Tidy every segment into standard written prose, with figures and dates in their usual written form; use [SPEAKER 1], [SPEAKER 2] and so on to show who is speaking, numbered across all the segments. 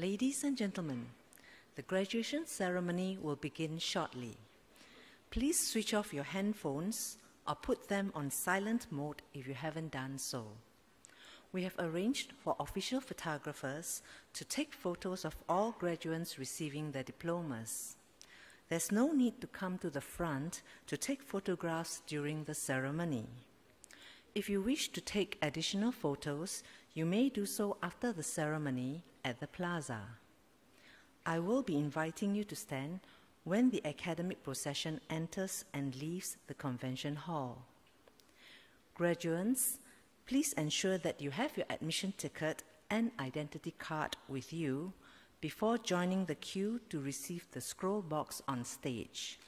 [SPEAKER 1] Ladies and gentlemen, the graduation ceremony will begin shortly. Please switch off your handphones or put them on silent mode if you haven't done so. We have arranged for official photographers to take photos of all graduates receiving their diplomas. There's no need to come to the front to take photographs during the ceremony. If you wish to take additional photos, you may do so after the ceremony at the plaza. I will be inviting you to stand when the academic procession enters and leaves the convention hall. Graduates, please ensure that you have your admission ticket and identity card with you before joining the queue to receive the scroll box on stage.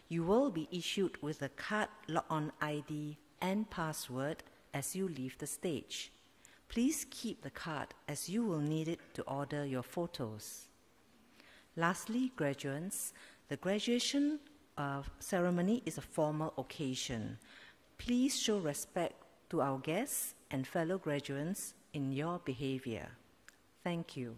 [SPEAKER 1] You will be issued with a card log-on ID and password as you leave the stage. Please keep the card as you will need it to order your photos. Lastly, graduates, the graduation ceremony is a formal occasion. Please show respect to our guests and fellow graduates in your behavior. Thank you.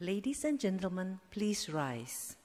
[SPEAKER 1] Ladies and gentlemen, please rise.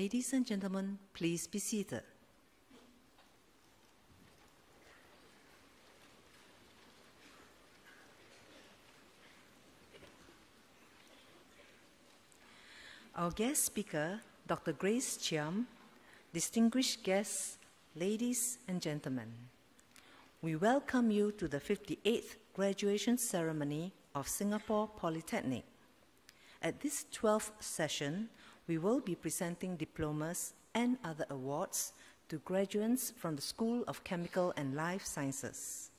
[SPEAKER 1] Ladies and gentlemen, please be seated. Our guest speaker, Dr. Grace Chiam, distinguished guests, ladies and gentlemen, we welcome you to the 58th graduation ceremony of Singapore Polytechnic. At this 12th session, we will be presenting diplomas and other awards to graduates from the School of Chemical and Life Sciences.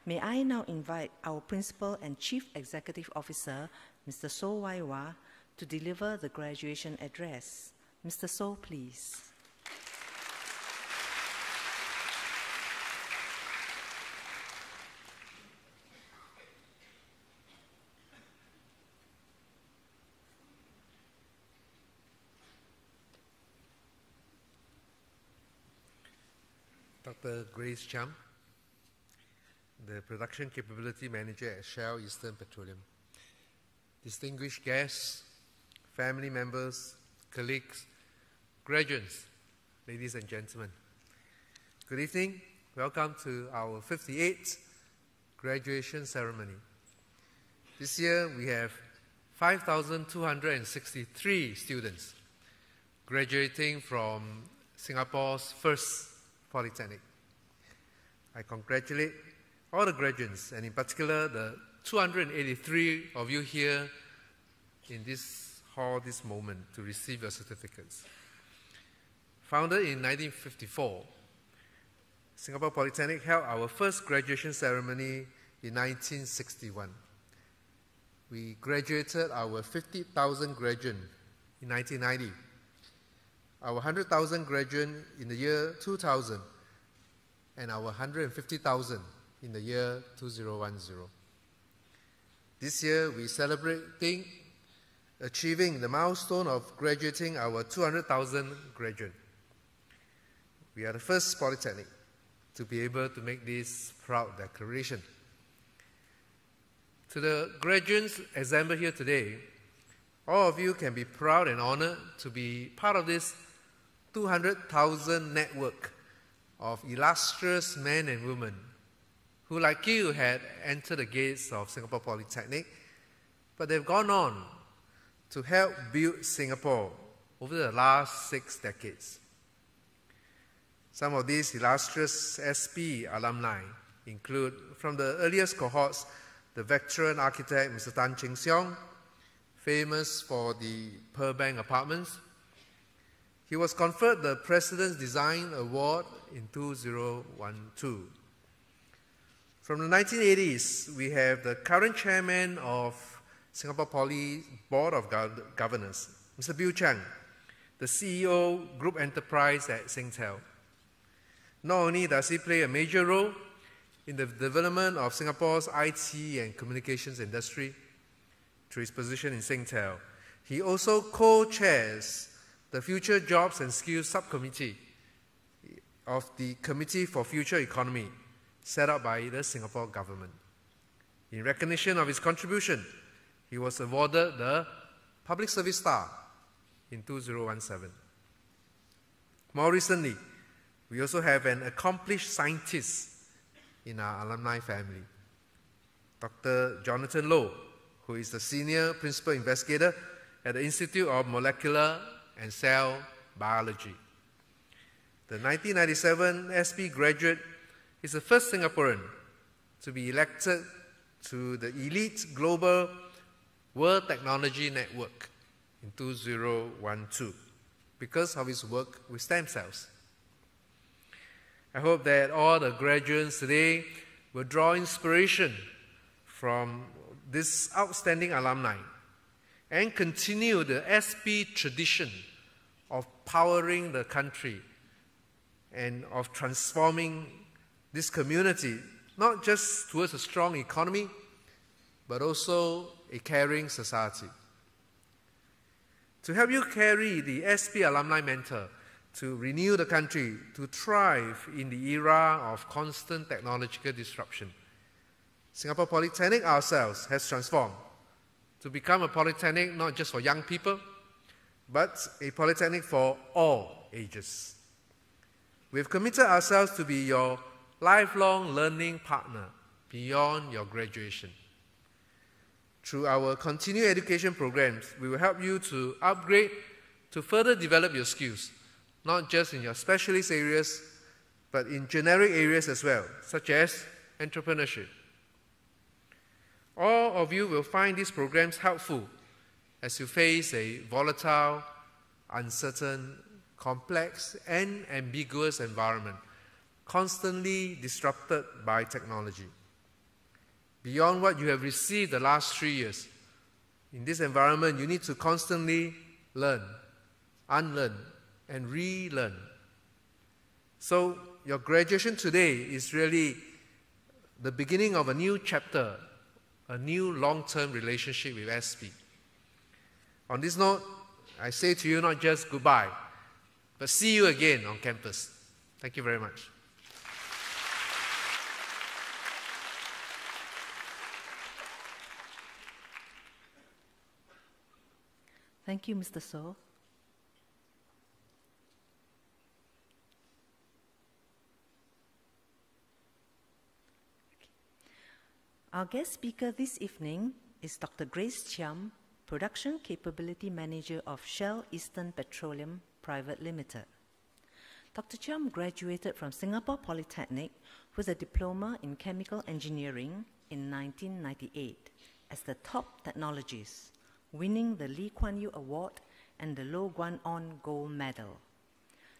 [SPEAKER 1] May I now invite our Principal and Chief Executive Officer, Mr. So Wai Wah, to deliver the graduation address. Mr. So, please.
[SPEAKER 2] Dr. Grace Chiam, the Production Capability Manager at Shell Eastern Petroleum. Distinguished guests, family members, colleagues, graduates, ladies and gentlemen. Good evening. Welcome to our 58th graduation ceremony. This year we have 5,263 students graduating from Singapore's first Polytechnic. I congratulate all the graduates, and in particular the 283 of you here in this hall this moment to receive your certificates. Founded in 1954, Singapore Polytechnic held our first graduation ceremony in 1961. We graduated our 50,000 graduate in 1990, our 100,000 graduate in the year 2000, and our 150,000 in the year 2010. This year we celebrating achieving the milestone of graduating our 200,000 graduate. We are the first Polytechnic to be able to make this proud declaration. To the graduates assembled here today, all of you can be proud and honored to be part of this 200,000 network of illustrious men and women who, like you, had entered the gates of Singapore Polytechnic, but they've gone on to help build Singapore over the last 6 decades. Some of these illustrious SP alumni include, from the earliest cohorts, the veteran architect Mr. Tan Cheng Siong, famous for the Pearl Bank apartments. He was conferred the President's Design Award in 2012. From the 1980s, we have the current chairman of Singapore Poly Board of Governors, Mr. Bill Chang, the CEO Group Enterprise at Singtel. Not only does he play a major role in the development of Singapore's IT and communications industry through his position in Singtel, he also co-chairs the Future Jobs and Skills Subcommittee of the Committee for Future Economy, set up by the Singapore government. In recognition of his contribution, he was awarded the Public Service Star in 2017. More recently, we also have an accomplished scientist in our alumni family, Dr. Jonathan Loh, who is the Senior Principal Investigator at the Institute of Molecular and Cell Biology. The 1997 SP graduate is the first Singaporean to be elected to the elite global World Technology Network in 2012 because of his work with stem cells. I hope that all the graduates today will draw inspiration from this outstanding alumni and continue the SP tradition of powering the country and of transforming this community, not just towards a strong economy, but also a caring society. To help you carry the SP Alumni Mentor to renew the country, to thrive in the era of constant technological disruption, Singapore Polytechnic ourselves has transformed to become a polytechnic not just for young people, but a polytechnic for all ages. We've committed ourselves to be your lifelong learning partner beyond your graduation. Through our continuing education programs, we will help you to upgrade to further develop your skills, not just in your specialist areas, but in generic areas as well, such as entrepreneurship. All of you will find these programs helpful as you face a volatile, uncertain, complex, and ambiguous environment, constantly disrupted by technology. Beyond what you have received the last 3 years, in this environment, you need to constantly learn, unlearn, and relearn. So, your graduation today is really the beginning of a new chapter, a new long-term relationship with SP. On this note, I say to you not just goodbye, but see you again on campus. Thank you very much.
[SPEAKER 1] Thank you, Mr. So. Our guest speaker this evening is Dr. Grace Chiam, Production Capability Manager of Shell Eastern Petroleum Private Limited. Dr. Chiam graduated from Singapore Polytechnic with a diploma in chemical engineering in 1998 as the top technologist, winning the Lee Kuan Yew Award and the Low Guan On Gold Medal.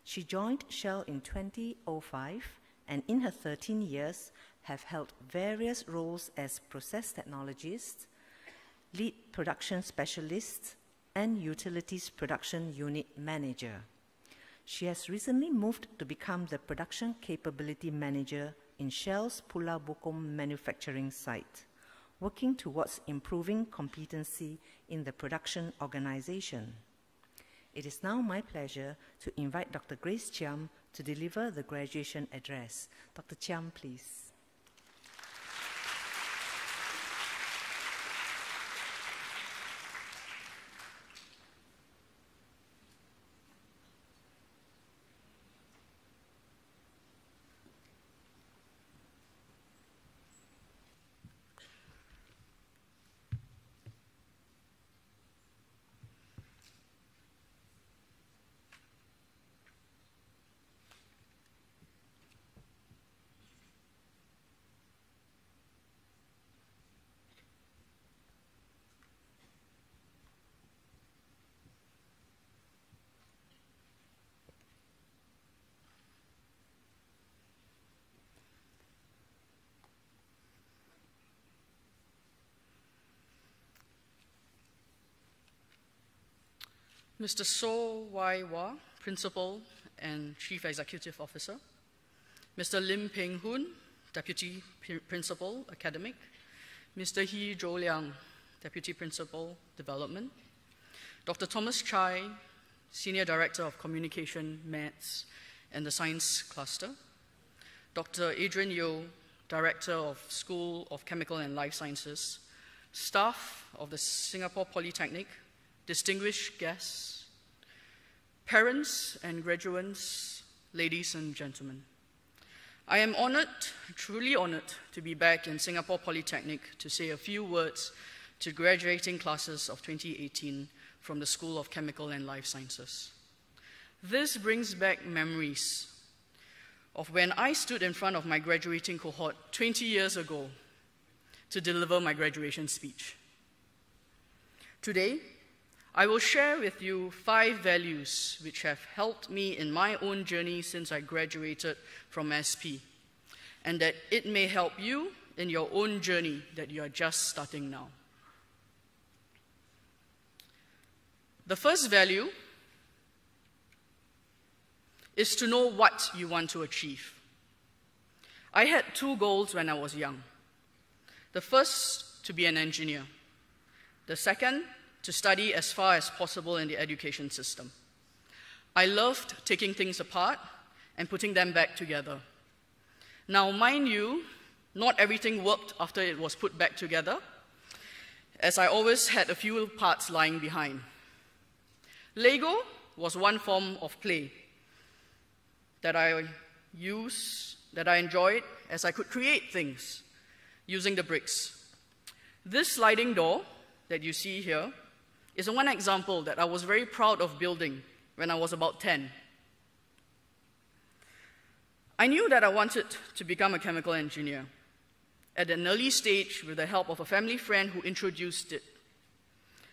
[SPEAKER 1] She joined Shell in 2005 and in her 13 years have held various roles as process technologist, lead production specialist, and utilities production unit manager. She has recently moved to become the production capability manager in Shell's Pulau Bukom manufacturing site, working towards improving competency in the production organization. It is now my pleasure to invite Dr. Grace Chiam to deliver the graduation address. Dr. Chiam, please.
[SPEAKER 3] Mr. So Wai Wah, Principal and Chief Executive Officer. Mr. Lim Peng Hoon, Deputy Principal, Academic. Mr. Hee Zhou Liang, Deputy Principal, Development. Dr. Thomas Chai, Senior Director of Communication, Maths, and the Science Cluster. Dr. Adrian Yeo, Director of School of Chemical and Life Sciences. Staff of the Singapore Polytechnic, distinguished guests, parents and graduates, ladies and gentlemen. I am honored, truly honored, to be back in Singapore Polytechnic to say a few words to graduating classes of 2018 from the School of Chemical and Life Sciences. This brings back memories of when I stood in front of my graduating cohort 20 years ago to deliver my graduation speech. Today, I will share with you 5 values which have helped me in my own journey since I graduated from SP, and that it may help you in your own journey that you are just starting now. The first value is to know what you want to achieve. I had 2 goals when I was young. The first, to be an engineer. The second, to study as far as possible in the education system. I loved taking things apart and putting them back together. Now, mind you, not everything worked after it was put back together, as I always had a few parts lying behind. Lego was one form of play that I enjoyed, as I could create things using the bricks. This sliding door that you see here is one example that I was very proud of building when I was about 10. I knew that I wanted to become a chemical engineer at an early stage with the help of a family friend who introduced it.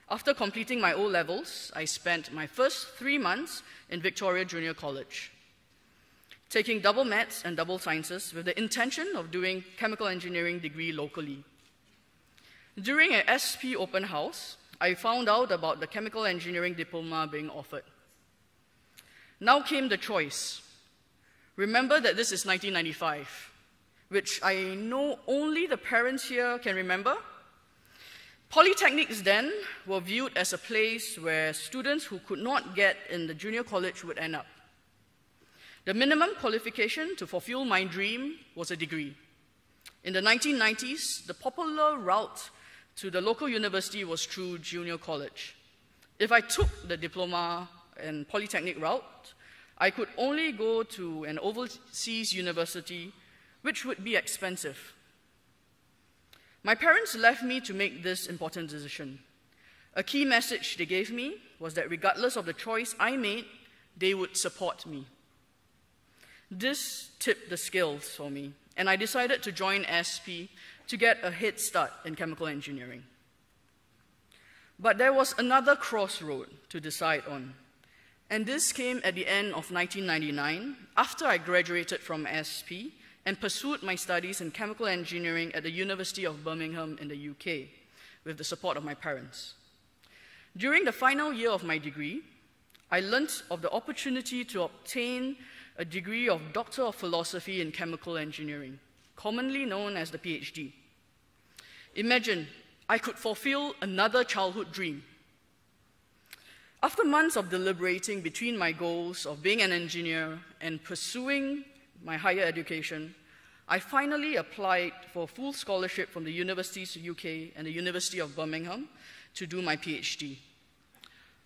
[SPEAKER 3] After completing my O-levels, I spent my first 3 months in Victoria Junior College, taking double maths and double sciences with the intention of doing chemical engineering degree locally. During an SP open house, I found out about the chemical engineering diploma being offered. Now came the choice. Remember that this is 1995, which I know only the parents here can remember. Polytechnics then were viewed as a place where students who could not get in the junior college would end up. The minimum qualification to fulfill my dream was a degree. In the 1990s, the popular route to the local university was through junior college. If I took the diploma and polytechnic route, I could only go to an overseas university, which would be expensive. My parents left me to make this important decision. A key message they gave me was that regardless of the choice I made, they would support me. This tipped the scales for me, and I decided to join SP to get a head start in chemical engineering. But there was another crossroad to decide on, and this came at the end of 1999, after I graduated from SP and pursued my studies in chemical engineering at the University of Birmingham in the UK, with the support of my parents. During the final year of my degree, I learnt of the opportunity to obtain a degree of Doctor of Philosophy in Chemical Engineering, commonly known as the PhD. Imagine, I could fulfill another childhood dream. After months of deliberating between my goals of being an engineer and pursuing my higher education, I finally applied for a full scholarship from the Universities of UK and the University of Birmingham to do my PhD.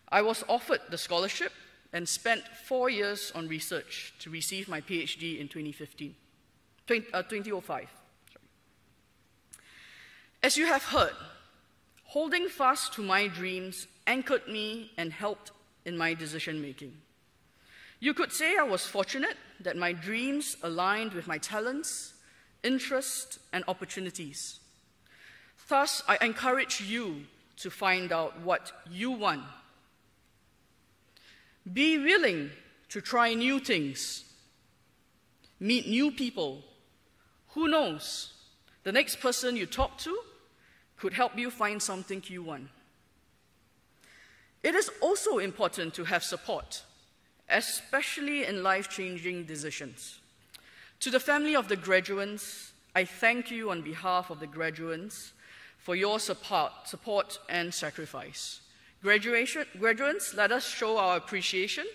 [SPEAKER 3] I was offered the scholarship and spent 4 years on research to receive my PhD in 2005. As you have heard, holding fast to my dreams anchored me and helped in my decision-making. You could say I was fortunate that my dreams aligned with my talents, interests, and opportunities. Thus, I encourage you to find out what you want. Be willing to try new things, meet new people. Who knows, the next person you talk to could help you find something you want. It is also important to have support, especially in life-changing decisions. To the family of the graduates, I thank you on behalf of the graduates for your support and sacrifice. Graduates, let us show our appreciation.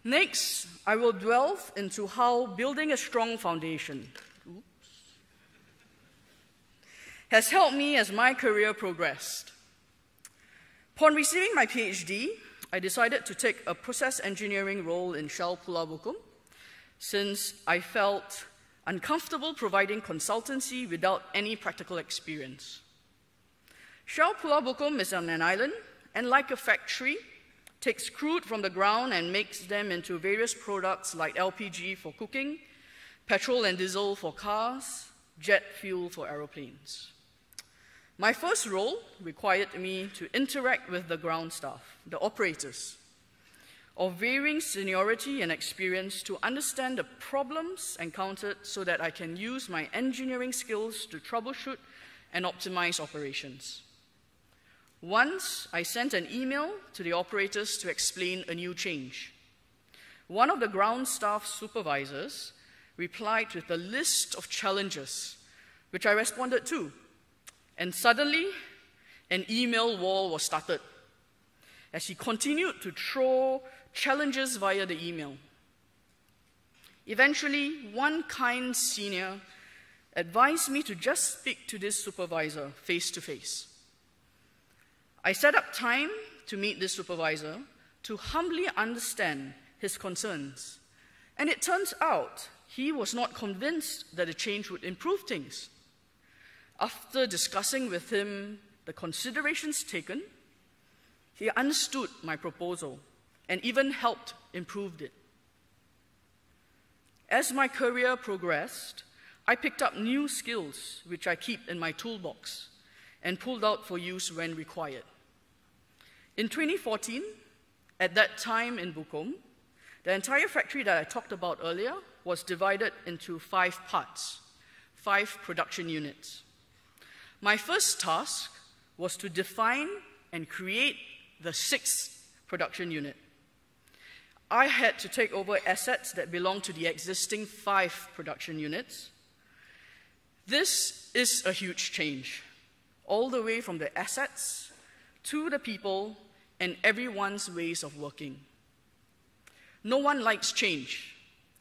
[SPEAKER 3] Next, I will delve into how building a strong foundation has helped me as my career progressed. Upon receiving my PhD, I decided to take a process engineering role in Shell Pulau Bukom, since I felt uncomfortable providing consultancy without any practical experience. Shell Pulau Bukom is on an island, and like a factory, takes crude from the ground and makes them into various products like LPG for cooking, petrol and diesel for cars, jet fuel for aeroplanes. My first role required me to interact with the ground staff, the operators, of varying seniority and experience to understand the problems encountered so that I can use my engineering skills to troubleshoot and optimize operations. Once, I sent an email to the operators to explain a new change. One of the ground staff supervisors replied with a list of challenges, which I responded to, and suddenly, an email war was started as he continued to throw challenges via the email. Eventually, one kind senior advised me to just speak to this supervisor face to face. I set up time to meet this supervisor to humbly understand his concerns, and it turns out he was not convinced that the change would improve things. After discussing with him the considerations taken, he understood my proposal and even helped improve it. As my career progressed, I picked up new skills which I keep in my toolbox and pulled out for use when required. In 2014, at that time in Bukom, the entire factory that I talked about earlier was divided into 5 parts, 5 production units. My first task was to define and create the 6th production unit. I had to take over assets that belonged to the existing 5 production units. This is a huge change, all the way from the assets to the people and everyone's ways of working. No one likes change,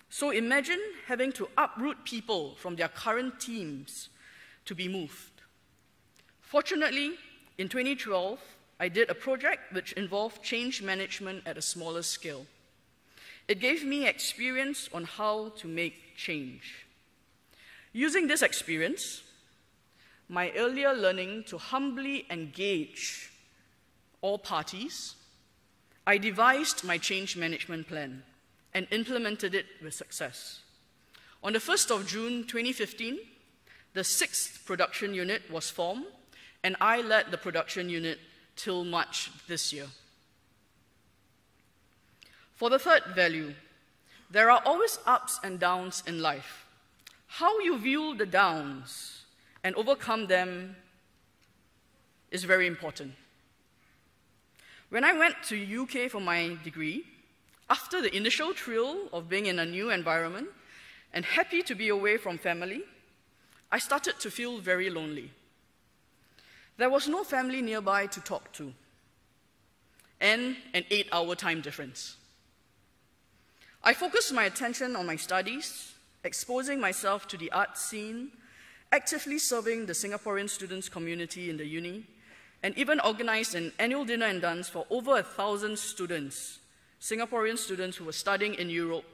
[SPEAKER 3] so imagine having to uproot people from their current teams to be moved. Fortunately, in 2012, I did a project which involved change management at a smaller scale. It gave me experience on how to make change. Using this experience, my earlier learning to humbly engage all parties, I devised my change management plan and implemented it with success. On the 1st of June 2015, the 6th production unit was formed, and I led the production unit till March this year. For the third value, there are always ups and downs in life. How you view the downs and overcome them is very important. When I went to UK for my degree, after the initial thrill of being in a new environment and happy to be away from family, I started to feel very lonely. There was no family nearby to talk to, and an 8-hour time difference. I focused my attention on my studies, exposing myself to the art scene, actively serving the Singaporean students community in the uni, and even organized an annual dinner and dance for over 1,000 students, Singaporean students who were studying in Europe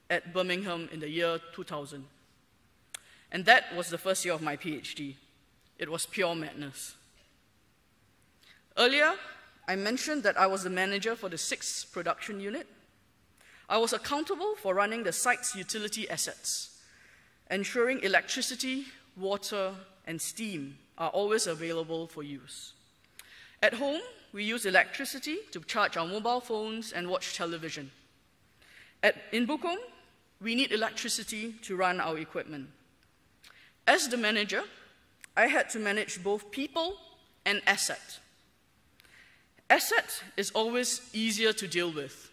[SPEAKER 3] at Birmingham in the year 2000. And that was the first year of my PhD. It was pure madness. Earlier, I mentioned that I was the manager for the 6th production unit. I was accountable for running the site's utility assets, ensuring electricity, water, and steam are always available for use. At home, we use electricity to charge our mobile phones and watch television. In Bukom, we need electricity to run our equipment. As the manager, I had to manage both people and asset. Asset is always easier to deal with.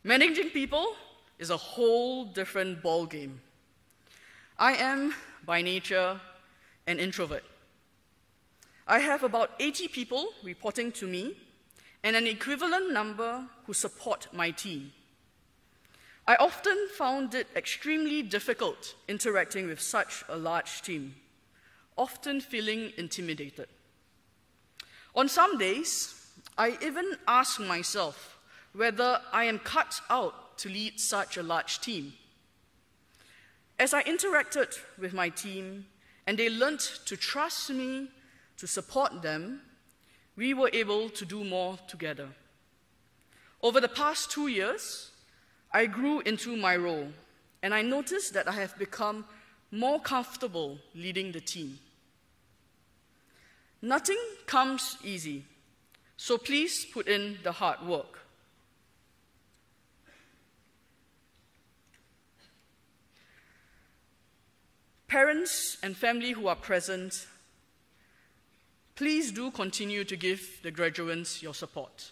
[SPEAKER 3] Managing people is a whole different ballgame. I am, by nature, an introvert. I have about 80 people reporting to me and an equivalent number who support my team. I often found it extremely difficult interacting with such a large team, often feeling intimidated. On some days, I even ask myself whether I am cut out to lead such a large team. As I interacted with my team and they learned to trust me, to support them, we were able to do more together. Over the past 2 years, I grew into my role, and I noticed that I have become more comfortable leading the team. Nothing comes easy, so please put in the hard work. Parents and family who are present, please do continue to give the graduates your support.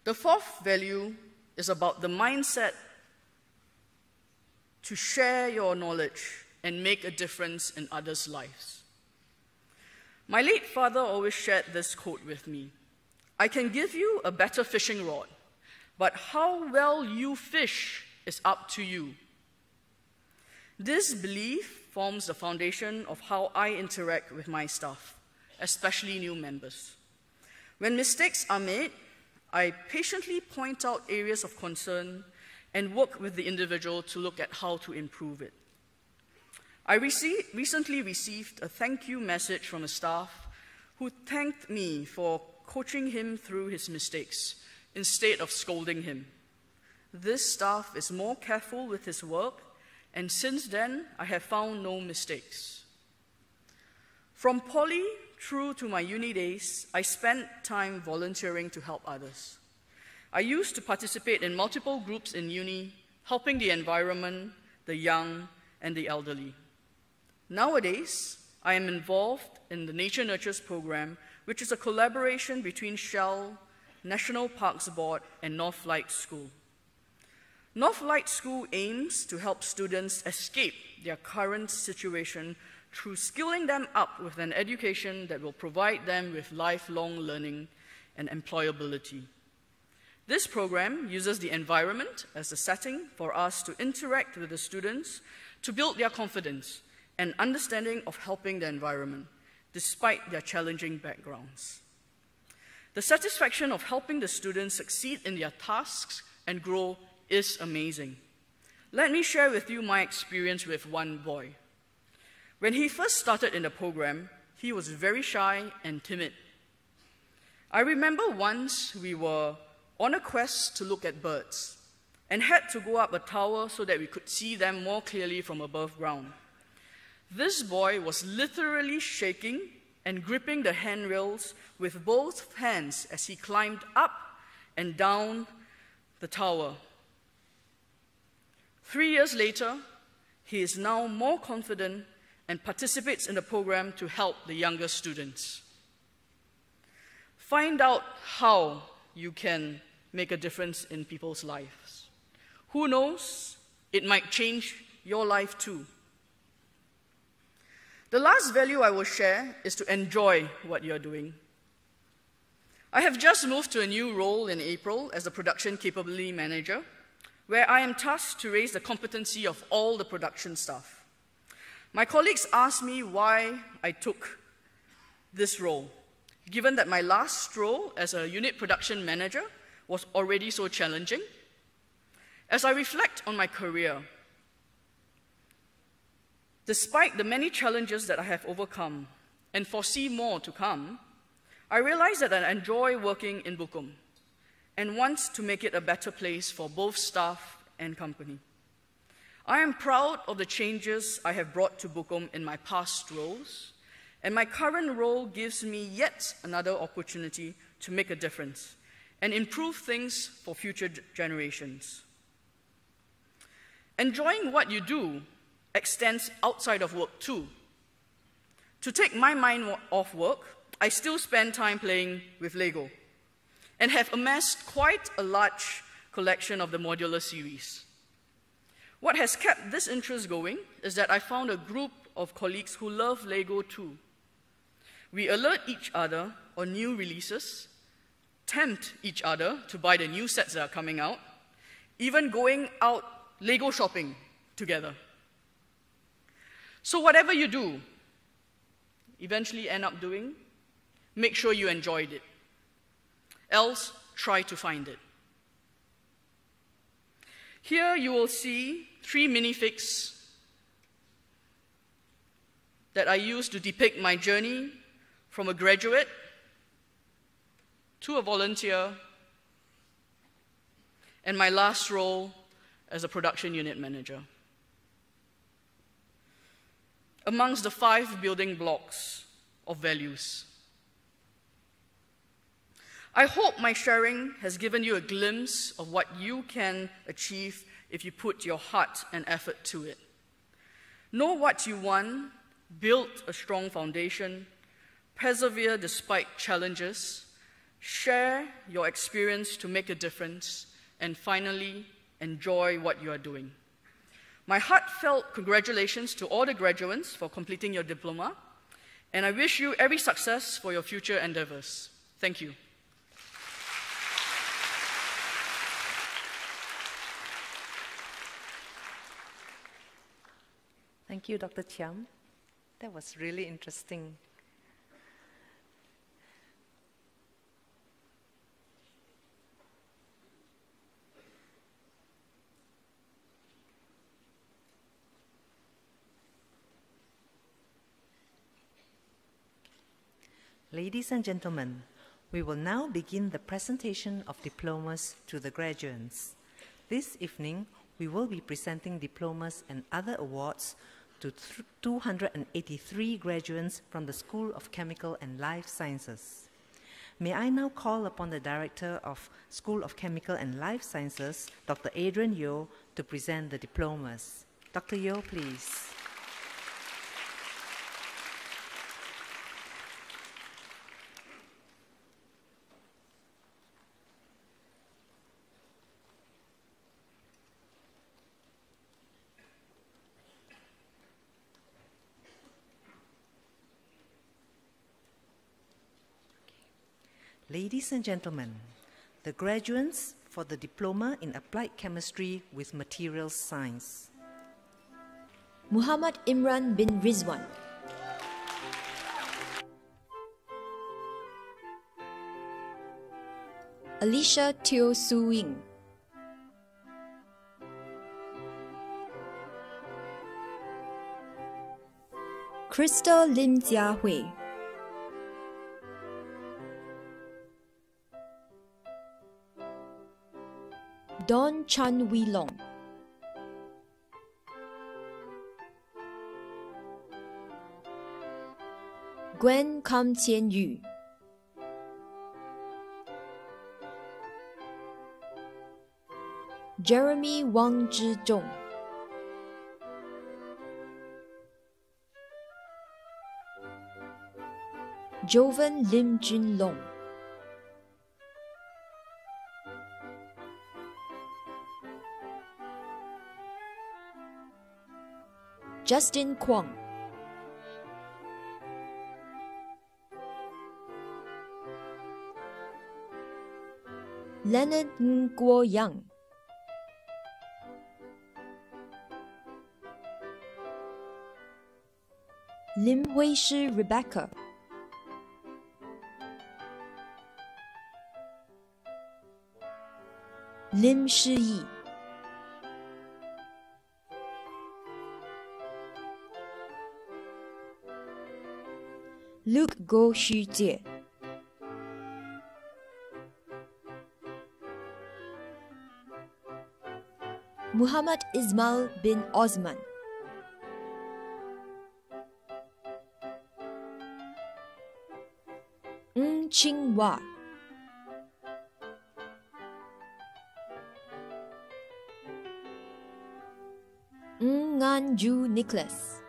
[SPEAKER 3] The fourth value is about the mindset to share your knowledge and make a difference in others' lives. My late father always shared this quote with me: "I can give you a better fishing rod, but how well you fish is up to you." This belief forms the foundation of how I interact with my staff, especially new members. When mistakes are made, I patiently point out areas of concern and work with the individual to look at how to improve it. I recently received a thank you message from a staff who thanked me for coaching him through his mistakes instead of scolding him. This staff is more careful with his work, and since then, I have found no mistakes. From poly through to my uni days, I spent time volunteering to help others. I used to participate in multiple groups in uni, helping the environment, the young, and the elderly. Nowadays, I am involved in the Nature Nurtures program, which is a collaboration between Shell, National Parks Board, and Northlight School. Northlight School aims to help students escape their current situation through skilling them up with an education that will provide them with lifelong learning and employability. This program uses the environment as a setting for us to interact with the students to build their confidence and understanding of helping the environment, despite their challenging backgrounds. The satisfaction of helping the students succeed in their tasks and grow is amazing. Let me share with you my experience with one boy. When he first started in the program, he was very shy and timid. I remember once we were on a quest to look at birds and had to go up a tower so that we could see them more clearly from above ground. This boy was literally shaking and gripping the handrails with both hands as he climbed up and down the tower. 3 years later, he is now more confident and participates in the program to help the younger students. Find out how you can make a difference in people's lives. Who knows, it might change your life too. The last value I will share is to enjoy what you're doing. I have just moved to a new role in April as the Production Capability Manager, where I am tasked to raise the competency of all the production staff. My colleagues asked me why I took this role, given that my last role as a unit production manager was already so challenging. As I reflect on my career, despite the many challenges that I have overcome and foresee more to come, I realize that I enjoy working in Bukom and want to make it a better place for both staff and company. I am proud of the changes I have brought to Bukom in my past roles, and my current role gives me yet another opportunity to make a difference and improve things for future generations. Enjoying what you do extends outside of work too. To take my mind off work, I still spend time playing with Lego and have amassed quite a large collection of the modular series. What has kept this interest going is that I found a group of colleagues who love Lego too. We alert each other on new releases, tempt each other to buy the new sets that are coming out, even going out Lego shopping together. So whatever you do, eventually end up doing, make sure you enjoyed it. Else, try to find it. Here you will see 3 minifigs that I used to depict my journey from a graduate to a volunteer and my last role as a production unit manager. Amongst the 5 building blocks of values. I hope my sharing has given you a glimpse of what you can achieve if you put your heart and effort to it. Know what you want, build a strong foundation, persevere despite challenges, share your experience to make a difference, and finally, enjoy what you are doing. My heartfelt congratulations to all the graduates for completing your diploma, and I wish you every success for your future endeavors. Thank you.
[SPEAKER 1] Thank you, Dr. Chiam. That was really interesting. Ladies and gentlemen, we will now begin the presentation of diplomas to the graduates. This evening, we will be presenting diplomas and other awards to 283 graduates from the School of Chemical and Life Sciences. May I now call upon the Director of School of Chemical and Life Sciences, Dr. Adrian Yeo, to present the diplomas. Dr. Yeo, please. Ladies and gentlemen, the graduates for the Diploma in Applied Chemistry with Materials Science.
[SPEAKER 4] Muhammad Imran bin Rizwan. Alicia Teo Su-Ying. Crystal Lim Jia Hui. Don Chan Wee Long. Gwen Kam Tien Yu. Jeremy Wang Zhizhong. Jovan Lim Jun Long. Justin Kwong. Leonard Ng Guo Yang. Lim Hui Shi Rebecca. Lim Shi Yi. Luke Go Xu Jie. Muhammad Ismail bin Osman. Ng Ching Hua. Ng Ngan Ju Nicholas.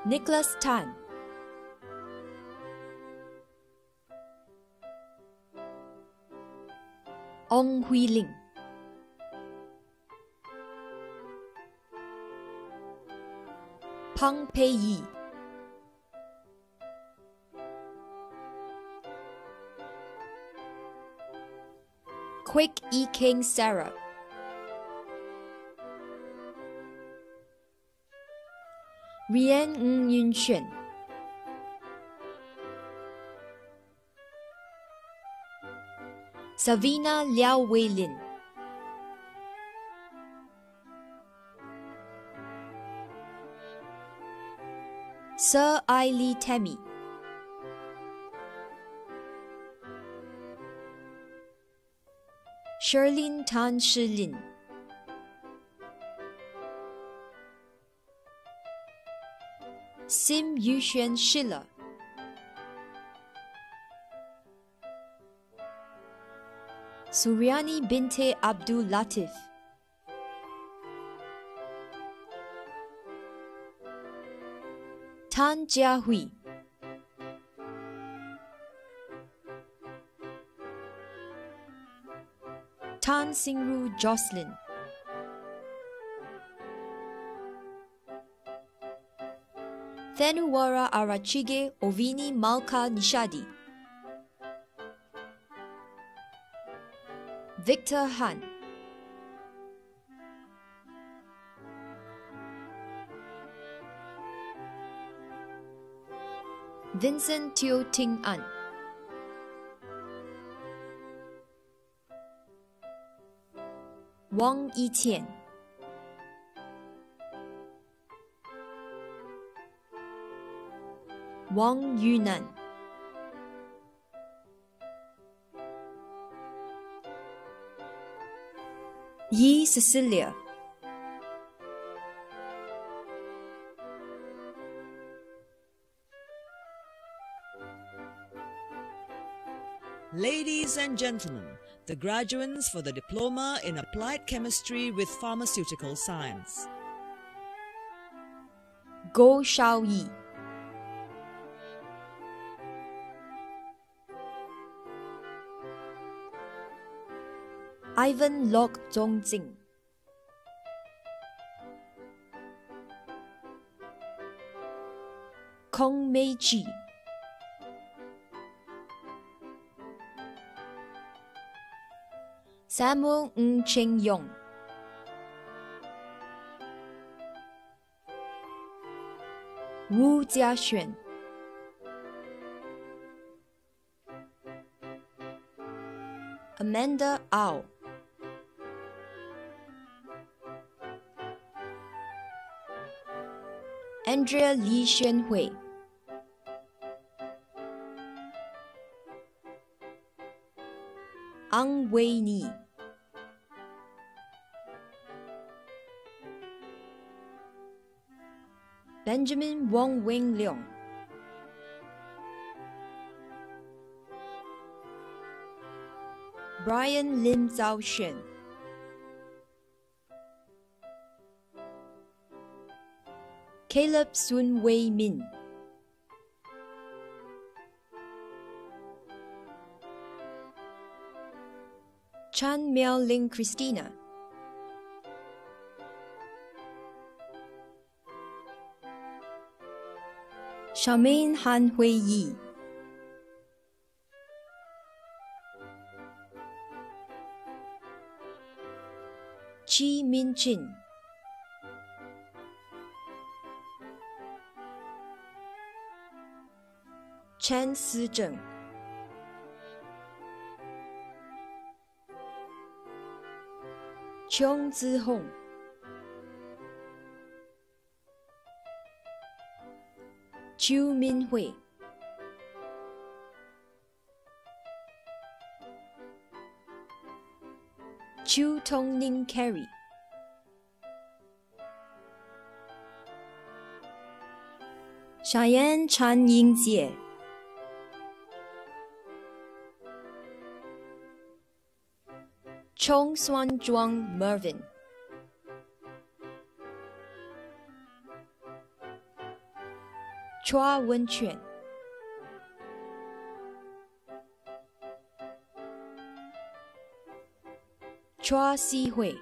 [SPEAKER 4] Nicholas Tan. Ong Hui Ling. Pang Pei Yi. Kwek E King Sarah. Rian Ng Yun Shen. Savina Liao Wei Lin. Sir I Lee Tammy. Sherlyn Tan Shi Lin. Sim Yuxuan Schiller. Suryani Binte Abdul Latif. Tan Jiahui. Tan Singru Jocelyn. Thenuwara Arachige Ovini Malka Nishadi. Victor Han. Vincent Teo Ting An, Wang Yitian, Wang Yunan, Yi Cecilia,
[SPEAKER 5] Ladies and gentlemen, the graduates for the Diploma in Applied Chemistry with Pharmaceutical Science.
[SPEAKER 4] Go Xiaoyi, Ivan Lok Zongjing, Kong Meiji, Samuel Ng Cheng Yong, Wu Jiaxuan, Amanda Au, Andrea Li Xuanhui, Ang Wei Ni, Benjamin Wong Wing Leong, Brian Lim Zhao Xuan, Caleb Sun Wei Min, Chan Miao Ling Christina, Charmaine Han Hui Yi, Chi Min Chin, Chen Sizheng, Cheong Zihong, Chu Minhui, Chu Tongning Carrie, Cheyenne Chan Yingjie, Chong Swan Zhuang Mervin, Chua Wenquan, Chua Sihui,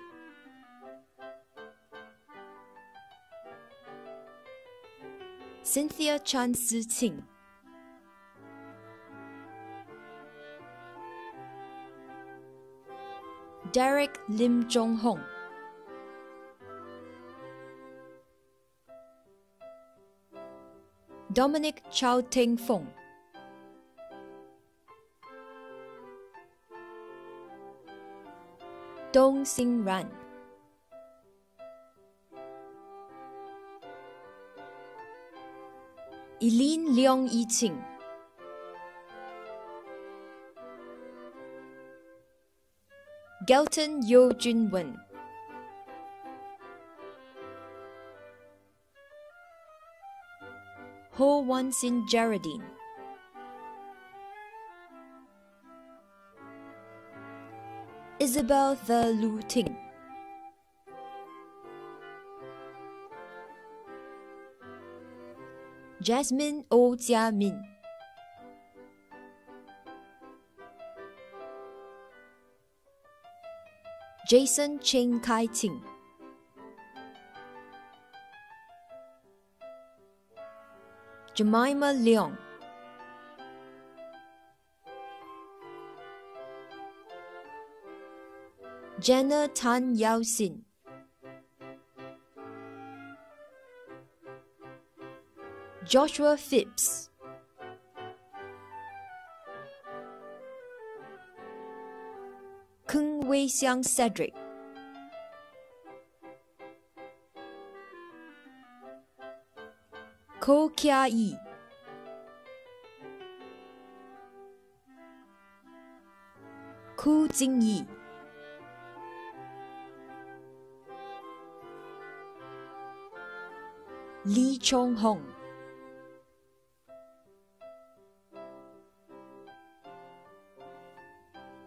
[SPEAKER 4] Cynthia Chan Si-Qing, Derek Lim Zhonghong, Dominic Chao Teng Fong, Dong Xing Ran, Eileen Leong Yiqing, Gelton Yo Jun Wen, Ho Wan Sin Geraldine, Isabel The Lu Ting, Jasmine O Jia Min, Jason Cheng Kai Ting, Jemima Leong, Jenna Tan Yao Sin, Joshua Phipps, Kung Wei Xiang Cedric, Ko Kia Yi, Ku Jingyi, Lee Chong Hong,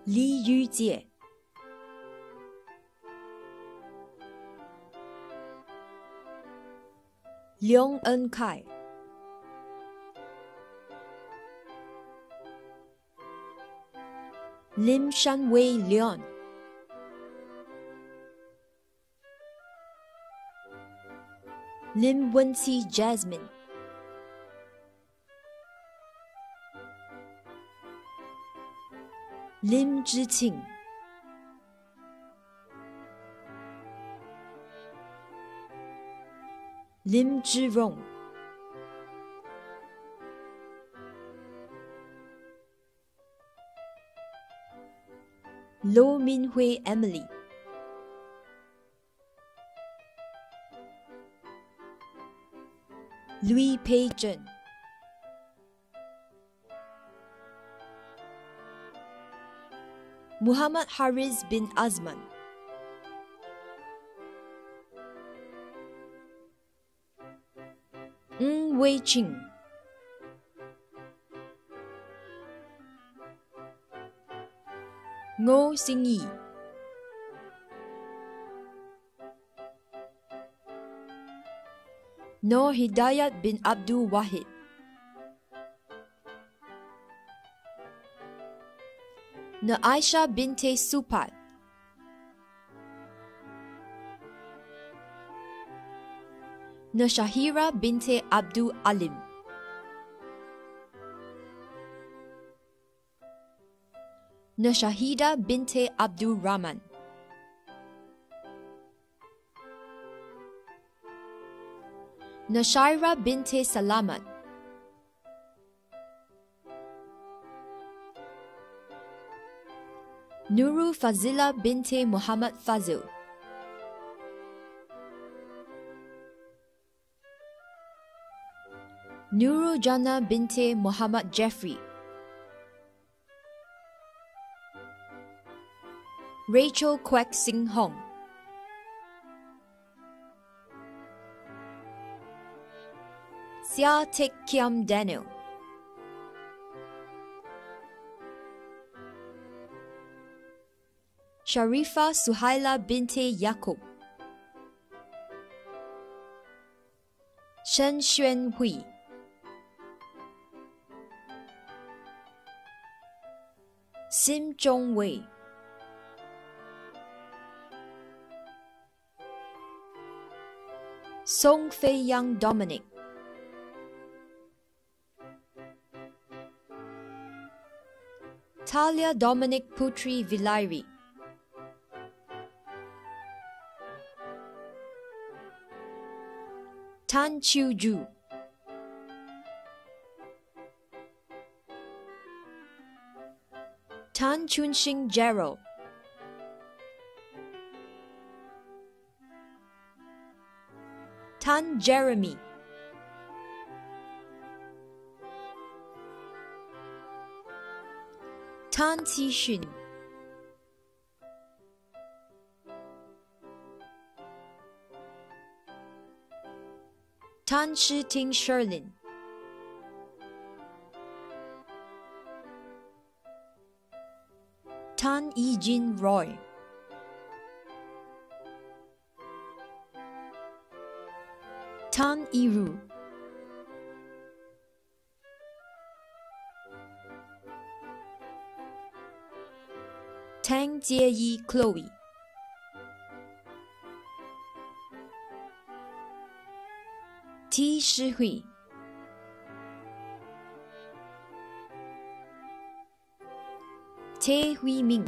[SPEAKER 4] Li Yujie, Leong En Kai, Lim Shanwei Leon, Lim Wenqi Jasmine, Lim Zhiqing, Lim Zhirong, Lo Minhui Emily, Lui Pei Zhen, Muhammad Haris bin Azman, Ng Wei Ching, Ngô Xingyi, Noor Hidayat bin Abdul Wahid, Nur Aisha binte Supat, Nur Shahira binte Abdul Alim, Nur Shahida binte Abdul Rahman, Nur Shaira binte Salamat, Nurul Fazila binte Muhammad Fazil, Nurul Jannah binte Muhammad Jeffrey, Rachel Kwek Sing Hong, Sia Tek Kiam Daniel, Sharifa Suhaila binte Yaqub, Shen Xuan Hui, Sim Zhong Wei, Song Fei Yang Dominic, Talia Dominic Putri Vilairi, Tan Chiu Ju, Tan Chunxing Gerald, Tan Jeremy, Tan Qixun, Tan Shiting Sherlin, Tan Yijin Roy, Tan Iru, Tang Jieyi Chloe, T Shihui, Te Hui Ming,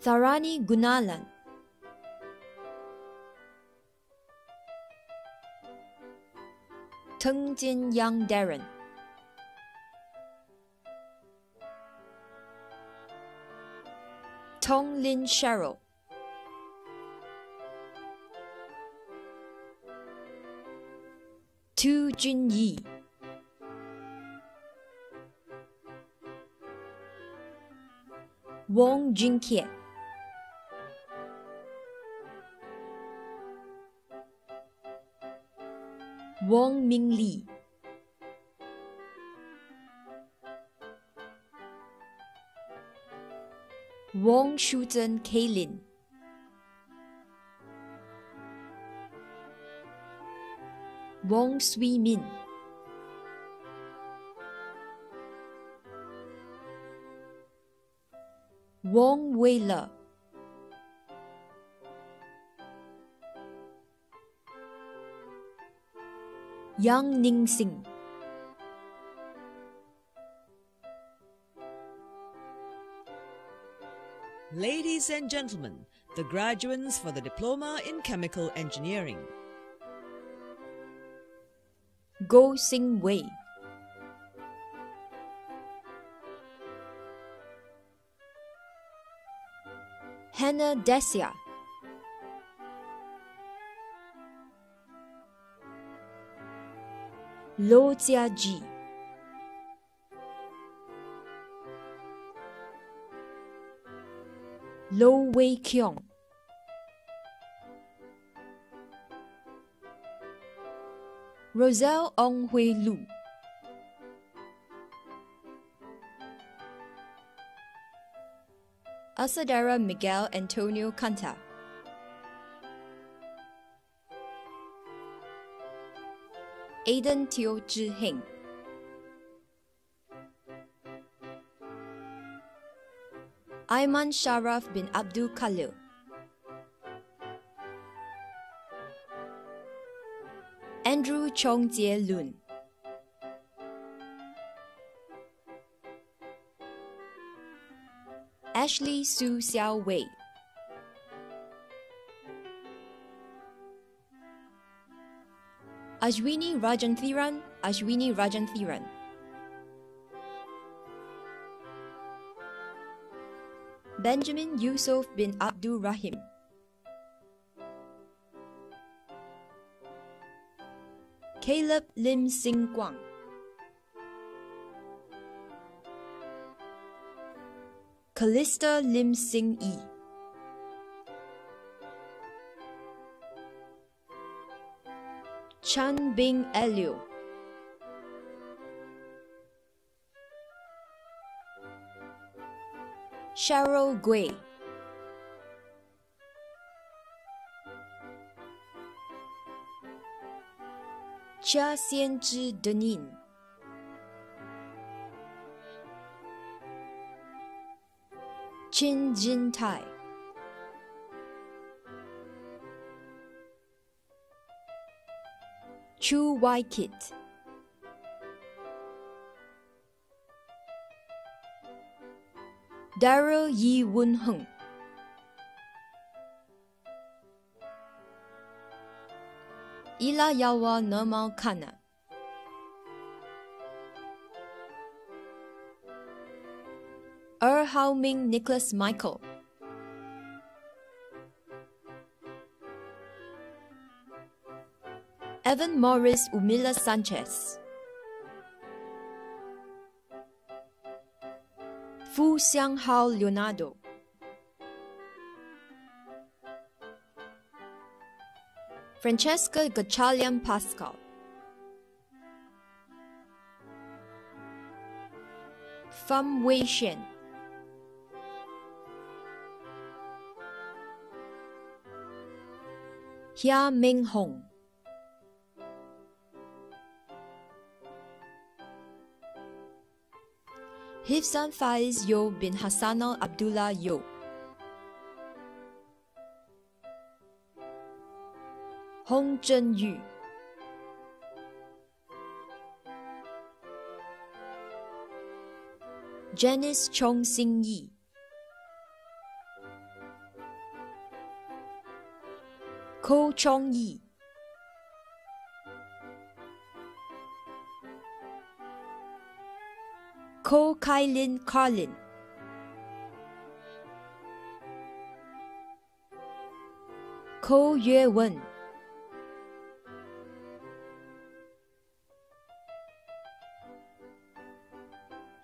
[SPEAKER 4] Tharani Gunalan, Teng Jin Yang Darren, Tong Lin Cheryl, Tu Junyi, Wong Junkiet, Wong Mingli, Wong Shuten Kaylin, Wong Sui Min, Wong Wei Le, Yang Ning Sing,
[SPEAKER 5] Ladies and gentlemen, the graduates for the Diploma in Chemical Engineering.
[SPEAKER 4] Go Sing Wei, Hannah Desia, Lo Jiaji, Lo Wei Kyong, Roselle Ong Hui Lu, Asadara Miguel Antonio Canta, Aidan Teo Zhi Heng, Ayman Sharaf bin Abdul Khalil, Andrew Chong Jie Lun, Ashley Su Xiao Wei, Ashwini Rajanthiran, Benjamin Yusuf bin Abdul Rahim, Caleb Lim Sing Guang, Callista Lim Sing Yi, Chan Bing Elio, Cheryl Gui, Chia Xianzhi Denin, Chin Jin Tai, Chu Wai Kit, Daryl Yi Wun Heng, Ila Yawa Nirmal Khanna, Hao Ming Nicholas Michael, Evan Morris Umila Sanchez, Fu Xianghao Leonardo, Francesca Gachalian Pascal, Fam Wei Shen, Hia Ming Hong, Hifsan Faiz Yo bin Hassanal Abdullah Yo, Hong Zhen Yu, Janice Chong Sing Yi, Ko Chong Yi, Ko Kailin Carlin, Ko Yue Wen,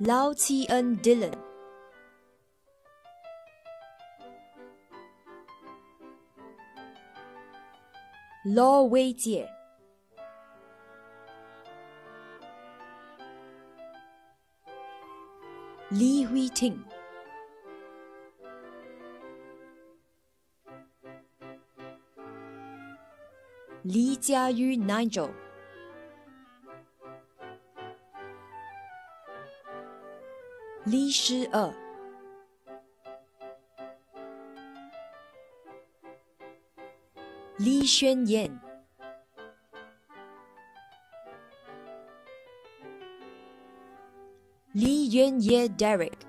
[SPEAKER 4] Lau Chi En Dylan, Law Wei Jie, Li Hui Ting, Li Jiayu Nigel, Li Shi Er, Li Xuan Yan, Li Yuanye Derek,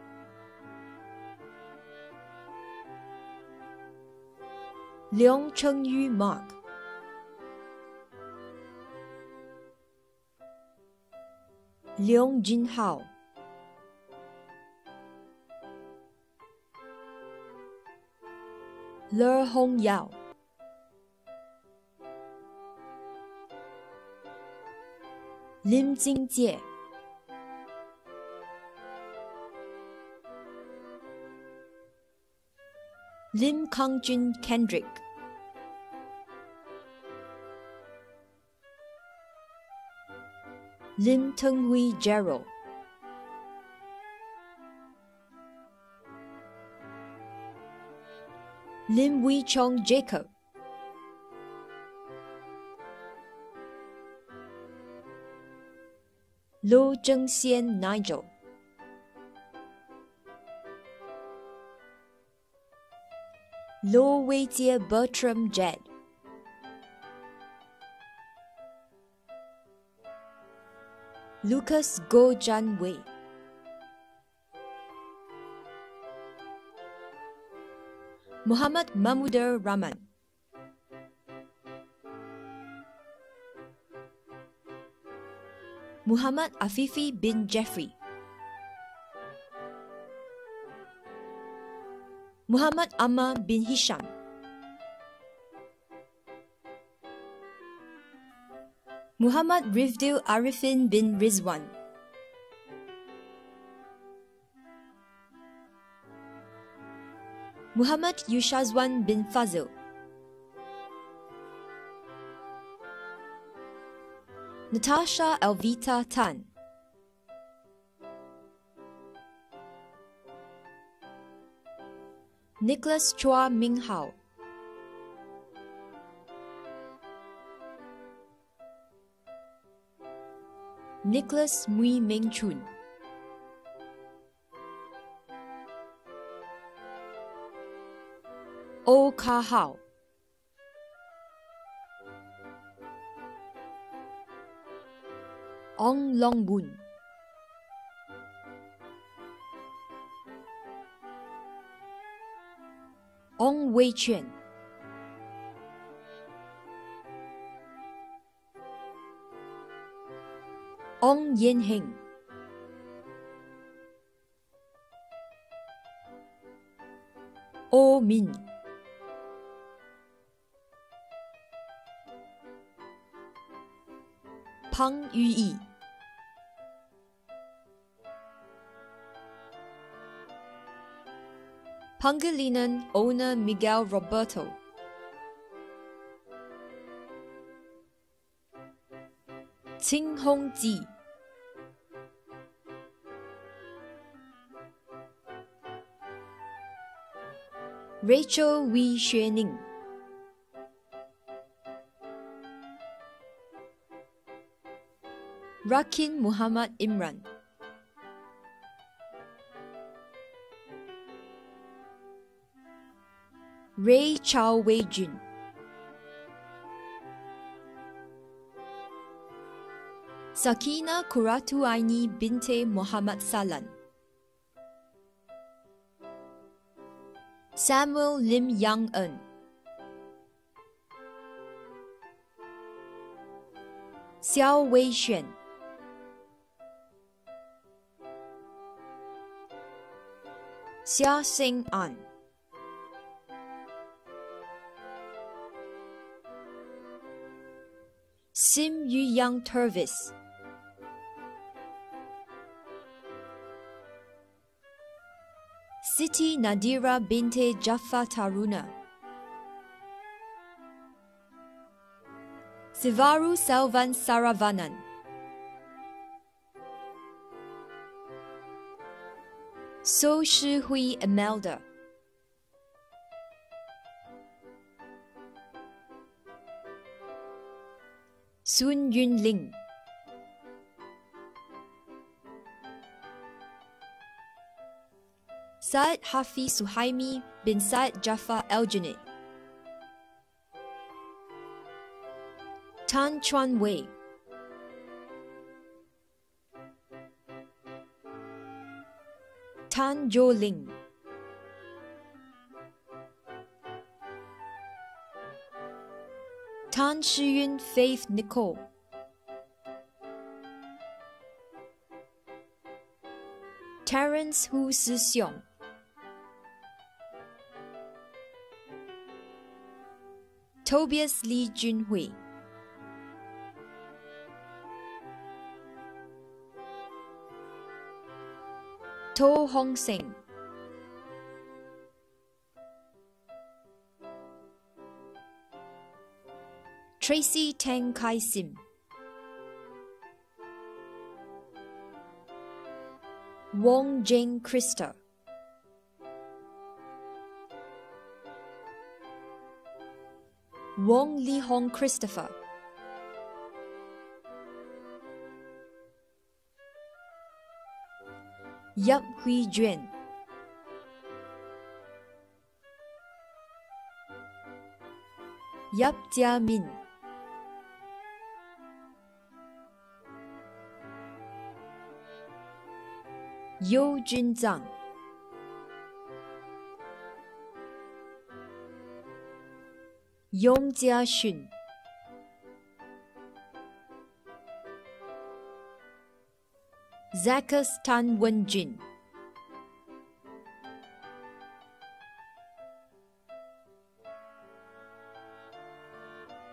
[SPEAKER 4] Leong Chengyu Mark, Leong Jinhao, Le Hong Yao, Lim Jingjie, Lim Kangjun Kendrick, Lim Tenghui Gerald, Lim Wei Chong Jacob, Lo Zhengxian Nigel, Lo Weijie Bertram Jed, Lucas Go Jan Wei, Muhammad Mahmudar Rahman, Muhammad Afifi bin Jeffrey, Muhammad Ammar bin Hisham, Muhammad Rifdil Arifin bin Rizwan, Muhammad Yushazwan bin Fazil, Natasha Elvita Tan, Nicholas Chua Ming Hao, Nicholas Mui Ming Chun, O Ka Hao, Ong Long Boon, Ong Wei Chuan, Ong Yen Heng, O Min, Pang Yuyi, Pangilinan owner Miguel Roberto, Qing Hong Ji, Rachel Wee Xuening, Rakin Muhammad Imran, Ray Chow Wei Jun, Sakina Kuratu Aini Binte Muhammad Salan, Samuel Lim Yang En, Xiao Wei Xuan, Xia Sing An, Sim Yu Yang Tervis, Siti Nadira Binte Jaffa Taruna, Sivaru Selvan Saravanan, So Shi Hui Imelda, Sun Yun Ling, Said Hafiz Suhaimi bin Said Jaffa Elginit, Tan Chuan Wei, Tan Jo Ling, Tan Shiyun Faith Nicole, Terence Hu Si Xiong, Tobias Lee Junhui, To Hong Seng, Tracy Tang Kai Sim, Wong Jing Krista, Wong Li Hong Christopher, Yap Hui Juan, Yap Jia Min, Yo Jun Zhang, Yong Jia Xun, Zacchaeus Tan Wenjun,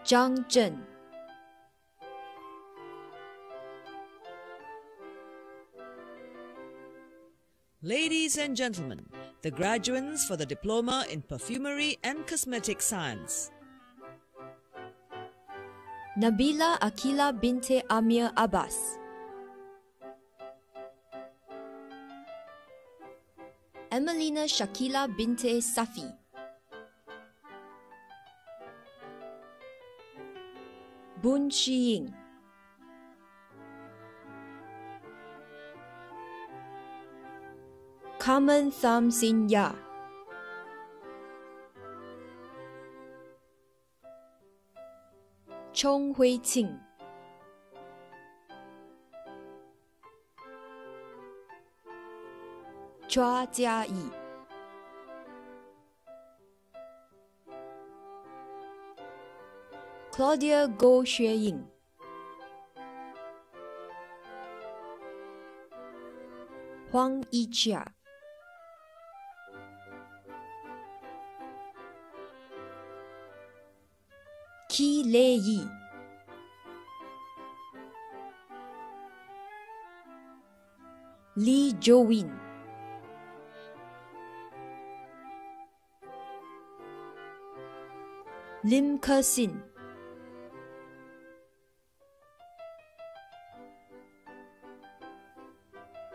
[SPEAKER 4] Zhang Zhen,
[SPEAKER 5] Ladies and gentlemen, the graduates for the Diploma in Perfumery and Cosmetic Science.
[SPEAKER 4] Nabila Akila Binte Amir Abbas, Emelina Shakila Binte Safi, Bun Shiying, Carmen Tham Sin Ya, Chong Hui Qing, Chua Jia Yi, Claudia Go Xueying, Huang Yiqia, Qi Lei Yi, Li Jowin, Lim Ke Sin,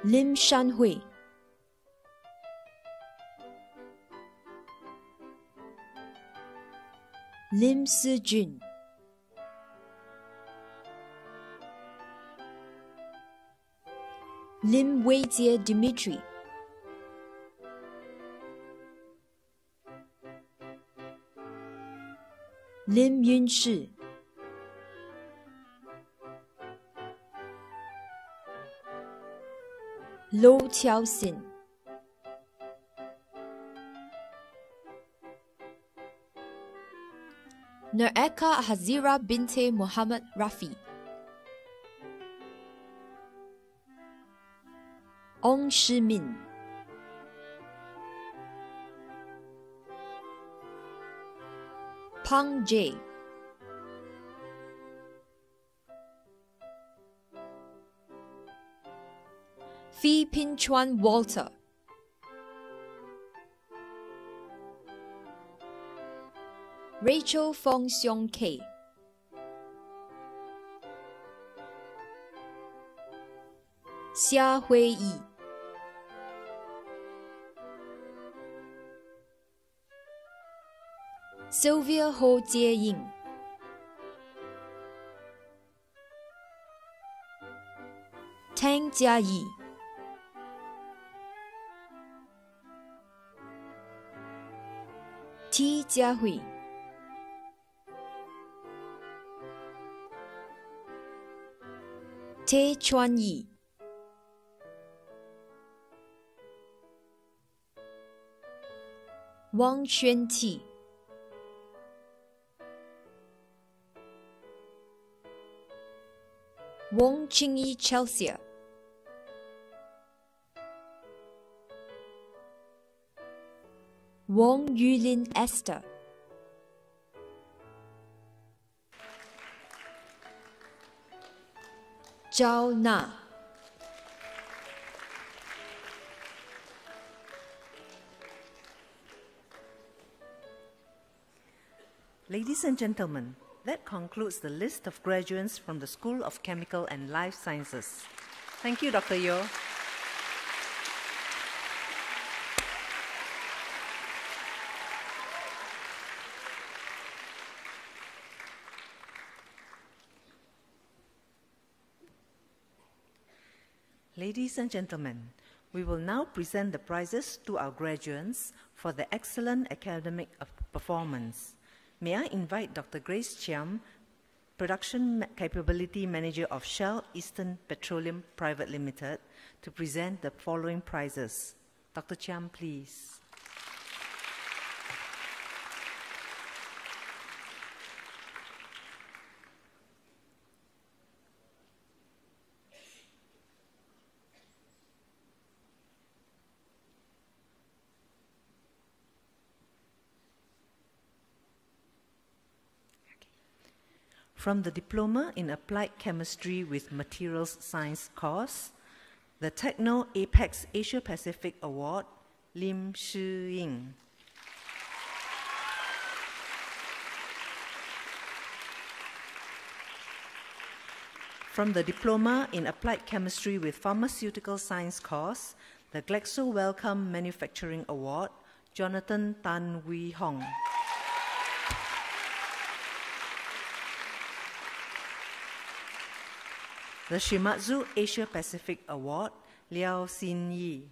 [SPEAKER 4] Lim Shanhui, Lim Sijun, Lim Weijie Dimitri, Lim Yunshi, Lo Qiaoxin, Nereka Hazira Binte Muhammad Rafi, Ong Shimin, Pang J, Phi Pin Chuan Walter, Rachel Fong Siong Kei, Xia Hui Yi, Sylvia Ho Jie Ying, Tang Jia Yi, T Jiahui, Te Chuan Yi, Wang Xuan Ti, Wong Chingyi Chelsea, Wong Yulin Esther, Zhao Na,
[SPEAKER 1] Ladies and gentlemen, that concludes the list of graduates from the School of Chemical and Life Sciences. Thank you, Dr. Yeo. Ladies and gentlemen, we will now present the prizes to our graduates for the excellent academic performance. May I invite Dr. Grace Chiam, Production Capability Manager of Shell Eastern Petroleum Private Limited, to present the following prizes. Dr. Chiam, please. From the Diploma in Applied Chemistry with Materials Science course, the Techno Apex Asia Pacific Award, Lim Shi Ying. From the Diploma in Applied Chemistry with Pharmaceutical Science course, the Glaxo Wellcome Manufacturing Award, Jonathan Tan Wee Hong. The Shimadzu Asia Pacific Award, Liao Xin Yi.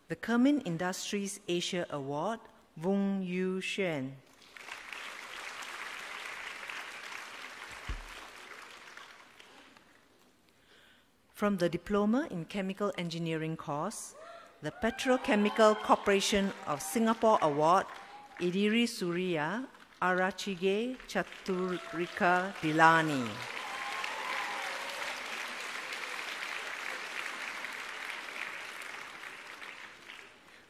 [SPEAKER 1] The Kermin Industries Asia Award, Wong Yu Xuan. From the Diploma in Chemical Engineering course, the Petrochemical Corporation of Singapore Award, Idiri Surya, Arachige Chaturika Dilani.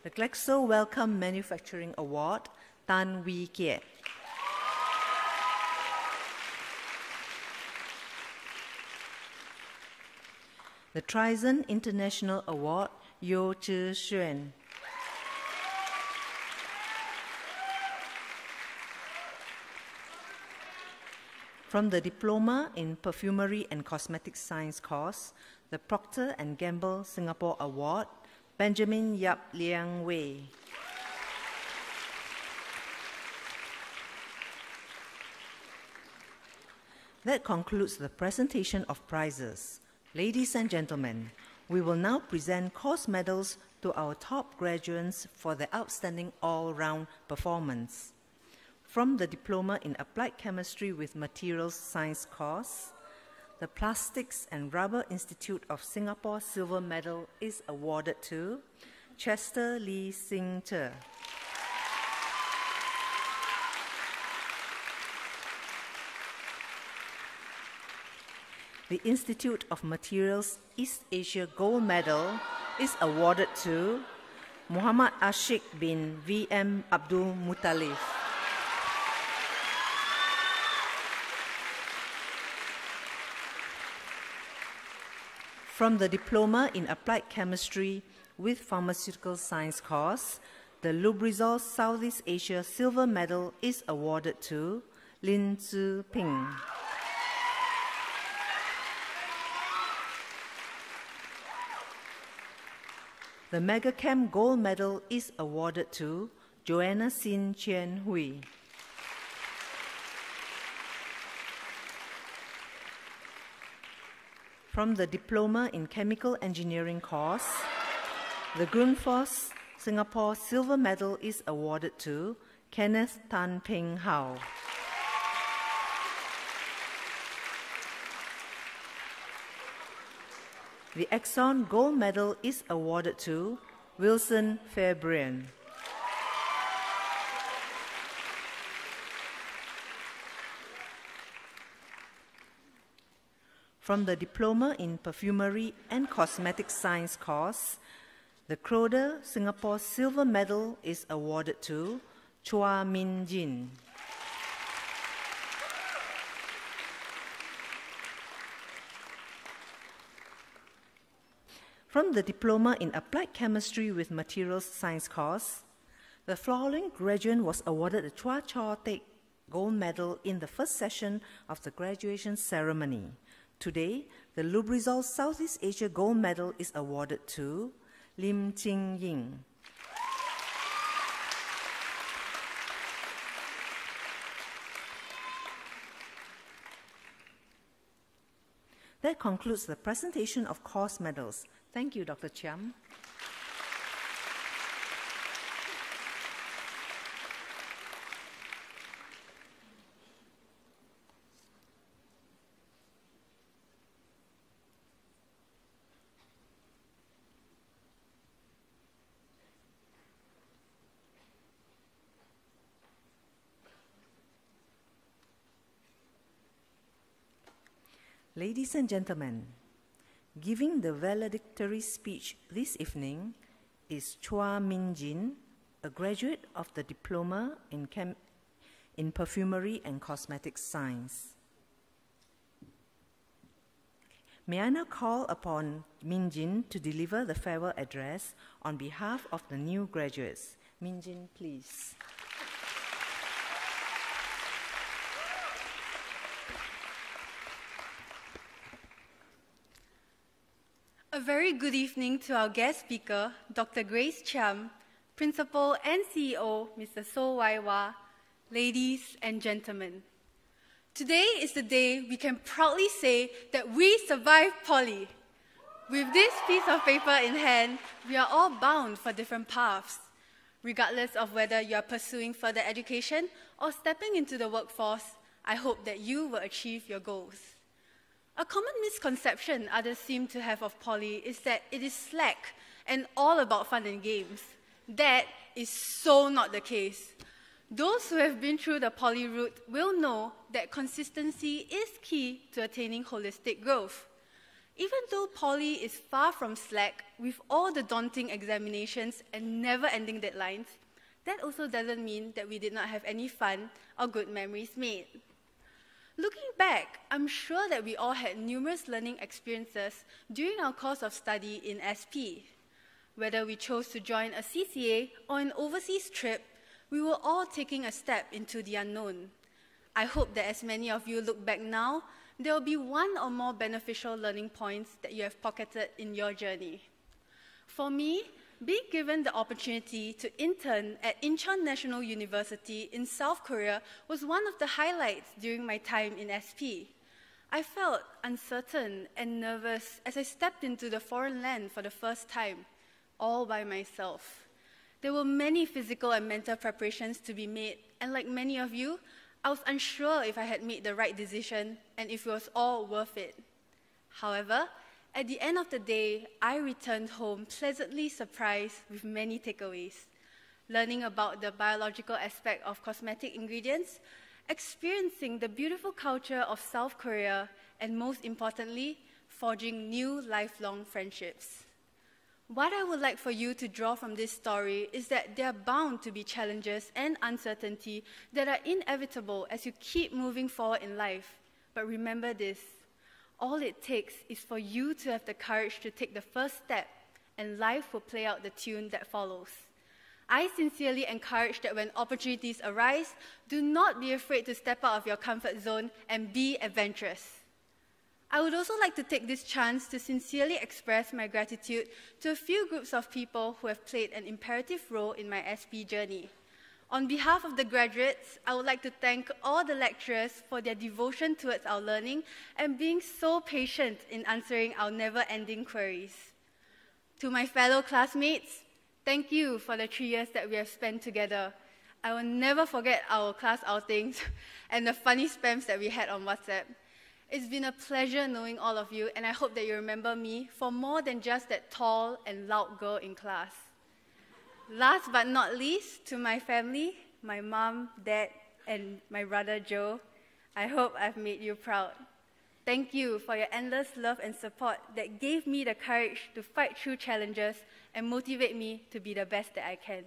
[SPEAKER 1] The Glaxo Wellcome Manufacturing Award, Tan Wee Kiet. The Trizon International Award, Yo Zhi Xuan. From the Diploma in Perfumery and Cosmetic Science course, the Procter & Gamble Singapore Award, Benjamin Yap Liang Wei. That concludes the presentation of prizes. Ladies and gentlemen, we will now present course medals to our top graduates for their outstanding all-round performance. From the Diploma in Applied Chemistry with Materials Science course, the Plastics and Rubber Institute of Singapore Silver Medal is awarded to Chester Lee Sing Che. The Institute of Materials East Asia Gold Medal is awarded to Muhammad Ashik bin VM Abdul Muttalib. From the Diploma in Applied Chemistry with Pharmaceutical Science course, the Lubrizol Southeast Asia Silver Medal is awarded to Lin Tzu Ping. The MegaChem Gold Medal is awarded to Joanna Sin Chien Hui. From the Diploma in Chemical Engineering course, the Grundfos Singapore Silver Medal is awarded to Kenneth Tan Peng Hao. The Exxon Gold Medal is awarded to Wilson Fairbairn. From the Diploma in Perfumery and Cosmetic Science course, the Croder Singapore Silver Medal is awarded to Chua Min Jin. From the Diploma in Applied Chemistry with Materials Science course, the following graduate was awarded the Chua Chaw Tek Gold Medal in the first session of the graduation ceremony. Today, the Lubrizol Southeast Asia Gold Medal is awarded to Lim Ching Ying. That concludes the presentation of course medals. Thank you, Dr. Chiam. Ladies and gentlemen, giving the valedictory speech this evening is Chua Min Jin, a graduate of the Diploma in Perfumery and Cosmetic Science. May I now call upon Min Jin to deliver the farewell address on behalf of the new graduates. Min Jin, please.
[SPEAKER 6] A very good evening to our guest speaker, Dr. Grace Chiam, Principal and CEO, Mr. So Wai Wah, ladies and gentlemen. Today is the day we can proudly say that we survived Poly. With this piece of paper in hand, we are all bound for different paths, regardless of whether you are pursuing further education or stepping into the workforce. I hope that you will achieve your goals. A common misconception others seem to have of Poly is that it is slack and all about fun and games. That is so not the case. Those who have been through the Poly route will know that consistency is key to attaining holistic growth. Even though Poly is far from slack, with all the daunting examinations and never-ending deadlines, that also doesn't mean that we did not have any fun or good memories made. Looking back, I'm sure that we all had numerous learning experiences during our course of study in SP. Whether we chose to join a CCA or an overseas trip, we were all taking a step into the unknown. I hope that as many of you look back now, there will be one or more beneficial learning points that you have pocketed in your journey. For me, being given the opportunity to intern at Incheon National University in South Korea was one of the highlights during my time in SP. I felt uncertain and nervous as I stepped into the foreign land for the first time, all by myself. There were many physical and mental preparations to be made, and like many of you, I was unsure if I had made the right decision and if it was all worth it. However, at the end of the day, I returned home pleasantly surprised with many takeaways. Learning about the biological aspect of cosmetic ingredients, experiencing the beautiful culture of South Korea, and most importantly, forging new lifelong friendships. What I would like for you to draw from this story is that there are bound to be challenges and uncertainty that are inevitable as you keep moving forward in life. But remember this, All it takes is for you to have the courage to take the first step, and life will play out the tune that follows. I sincerely encourage that when opportunities arise, do not be afraid to step out of your comfort zone and be adventurous. I would also like to take this chance to sincerely express my gratitude to a few groups of people who have played an imperative role in my SP journey. On behalf of the graduates, I would like to thank all the lecturers for their devotion towards our learning and being so patient in answering our never-ending queries. To my fellow classmates, thank you for the 3 years that we have spent together. I will never forget our class outings and the funny spams that we had on WhatsApp. It's been a pleasure knowing all of you, and I hope that you remember me for more than just that tall and loud girl in class. Last but not least, to my family, my mom, dad, and my brother Joe, I hope I've made you proud. Thank you for your endless love and support that gave me the courage to fight through challenges and motivate me to be the best that I can.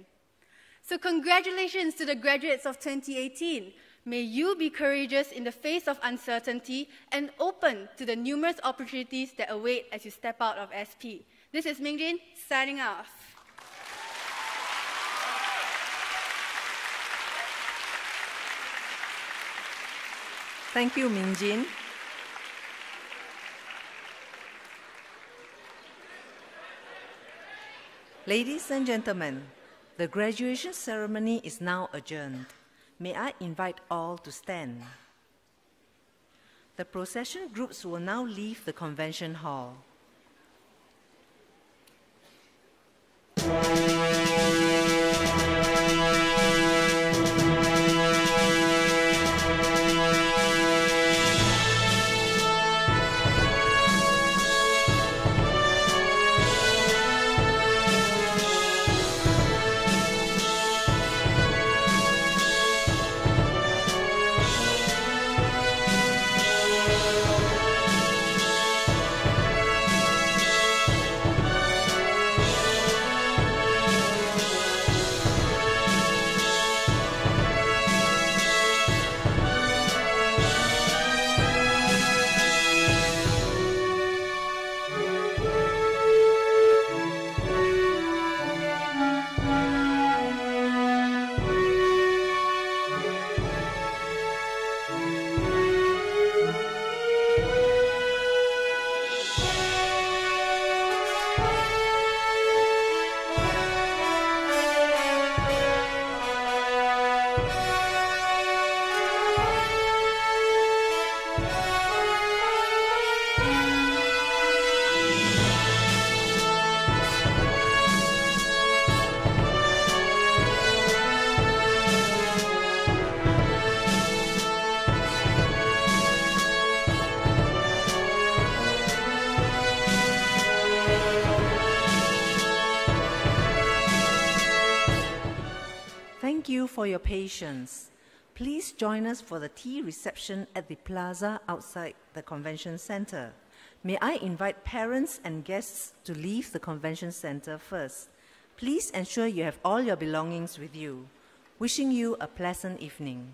[SPEAKER 6] So congratulations to the graduates of 2018. May you be courageous in the face of uncertainty and open to the numerous opportunities that await as you step out of SP. This is Mingjin, signing off.
[SPEAKER 1] Thank you, Mingjin. Ladies and gentlemen, the graduation ceremony is now adjourned. May I invite all to stand. The procession groups will now leave the convention hall. Thank you for your patience. Please join us for the tea reception at the plaza outside the convention center. May I invite parents and guests to leave the convention center first. Please ensure you have all your belongings with you. Wishing you a pleasant evening.